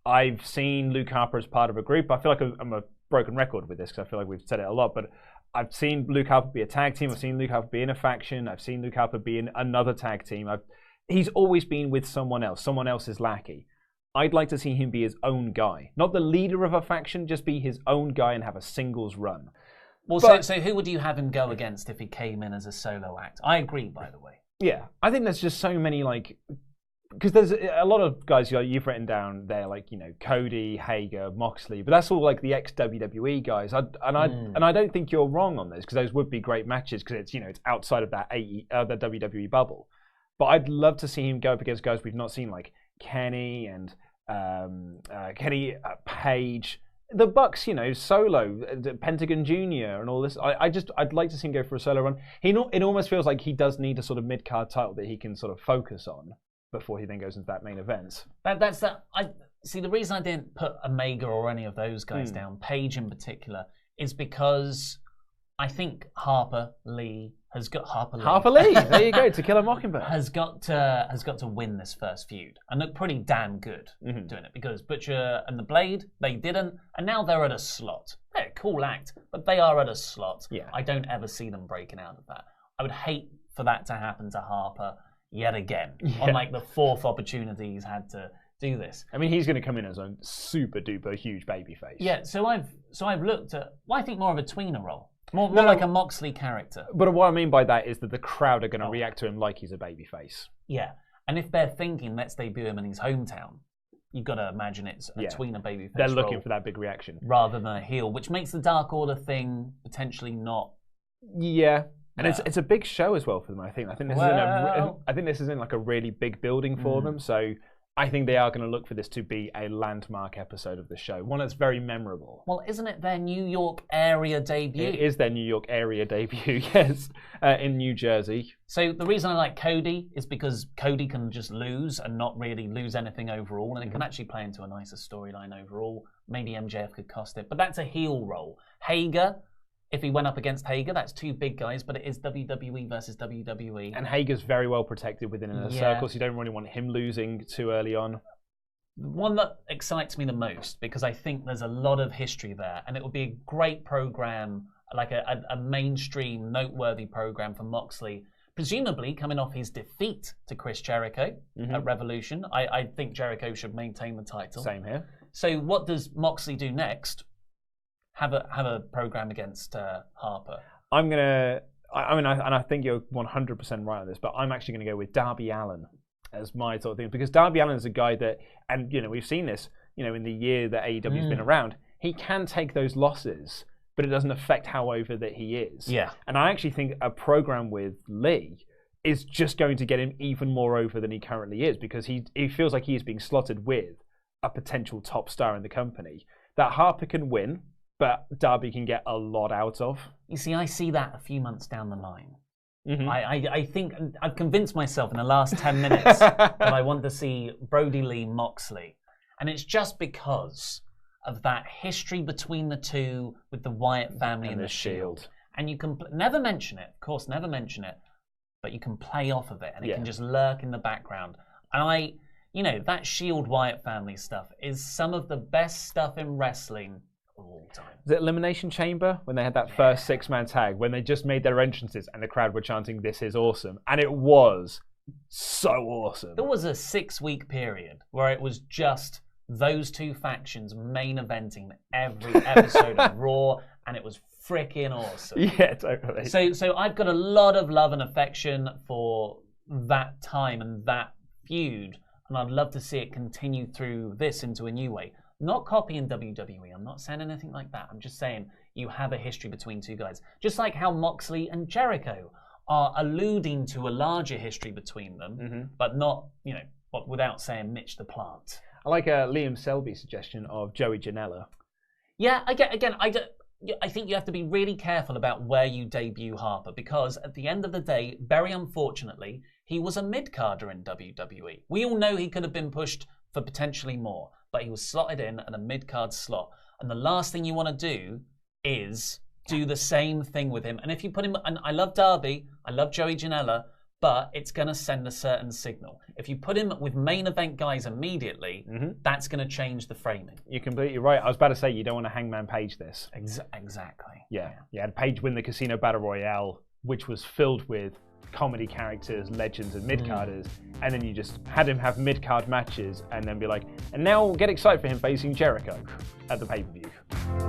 I've seen Luke Harper as part of a group. I feel like I'm a broken record with this because I feel like we've said it a lot, but I've seen Luke Harper be a tag team. I've seen Luke Harper be in a faction. I've seen Luke Harper be in another tag team. He's always been with someone else's lackey. I'd like to see him be his own guy. Not the leader of a faction, just be his own guy and have a singles run. Well, so who would you have him go against if he came in as a solo act? I agree, by the way. Yeah, I think there's just so many, like... Because there's a lot of guys you've written down there, like, you know, Cody, Hager, Moxley, but that's all like the ex-WWE guys. And I don't think you're wrong on this, because those would be great matches, because it's, you know, it's outside of that the WWE bubble. But I'd love to see him go up against guys we've not seen, like Kenny and Page, the Bucks, you know, Solo, Pentagon Jr. and all this. I'd like to see him go for a solo run. It almost feels like he does need a sort of mid-card title that he can sort of focus on before he then goes into that main event. That's that. I see. The reason I didn't put Omega or any of those guys down, Page in particular, is because I think Harper Lee. There you go. To Kill a Mockingbird has got to win this first feud and look pretty damn good doing it, because Butcher and the Blade, they didn't, and now they're at a slot. They're a cool act, but they are at a slot. Yeah. I don't ever see them breaking out of that. I would hate for that to happen to Harper yet again on like the fourth opportunity he's had to do this. I mean, he's going to come in as a super duper huge babyface. Yeah. So I've looked at, well, I think more of a tweener role. More like a Moxley character. But what I mean by that is that the crowd are going to react to him like he's a babyface. Yeah. And if they're thinking, let's debut him in his hometown, you've got to imagine it's a tweener babyface. They're looking for that big reaction. Rather than a heel, which makes the Dark Order thing potentially not... Yeah. And it's a big show as well for them, I think. I think this is in like a really big building for them. So I think they are going to look for this to be a landmark episode of the show, one that's very memorable. Well, isn't it their New York area debut? It is their New York area debut, yes, in New Jersey. So the reason I like Cody is because Cody can just lose and not really lose anything overall, and it can actually play into a nicer storyline overall. Maybe MJF could cost it, but that's a heel role. Hager, if he went up against Hager, that's two big guys, but it is WWE versus WWE. And Hager's very well protected within a circle, so you don't really want him losing too early on. The one that excites me the most, because I think there's a lot of history there, and it would be a great program, like a mainstream, noteworthy program for Moxley, presumably coming off his defeat to Chris Jericho at Revolution. I think Jericho should maintain the title. Same here. So what does Moxley do next? Have a program against Harper. I think you're 100% right on this, but I'm actually going to go with Darby Allin as my sort of thing, because Darby Allin is a guy that, and you know, we've seen this, you know, in the year that AEW's been around, he can take those losses, but it doesn't affect how over that he is. Yeah. And I actually think a program with Lee is just going to get him even more over than he currently is, because he feels like he is being slotted with a potential top star in the company that Harper can win, but Darby can get a lot out of. You see, I see that a few months down the line. I think I've convinced myself in the last 10 minutes that I want to see Brodie Lee Moxley. And it's just because of that history between the two with the Wyatt family and the Shield. And you can never mention it, of course, never mention it, but you can play off of it and it can just lurk in the background. And that Shield Wyatt family stuff is some of the best stuff in wrestling all time. Was it Elimination Chamber when they had that first six-man tag, when they just made their entrances and the crowd were chanting, "This is awesome," and it was so awesome. There was a 6-week period where it was just those two factions main eventing every episode of Raw, and it was freaking awesome. Yeah, totally. So I've got a lot of love and affection for that time and that feud, and I'd love to see it continue through this into a new way. Not copying WWE. I'm not saying anything like that. I'm just saying you have a history between two guys. Just like how Moxley and Jericho are alluding to a larger history between them, but not, but without saying Mitch the Plant. I like Liam Selby's suggestion of Joey Janela. Yeah, I think you have to be really careful about where you debut Harper, because at the end of the day, very unfortunately, he was a mid-carder in WWE. We all know he could have been pushed for potentially more, but he was slotted in at a mid-card slot. And the last thing you want to do is do the same thing with him. And if you put him, and I love Darby, I love Joey Janela, but it's going to send a certain signal. If you put him with main event guys immediately, that's going to change the framing. You're completely right. I was about to say you don't want to Hangman Page this. Exactly. Yeah. You had Page win the Casino Battle Royale, which was filled with comedy characters, legends, and mid-carders, and then you just had him have mid-card matches and then be like, and now get excited for him facing Jericho at the pay-per-view.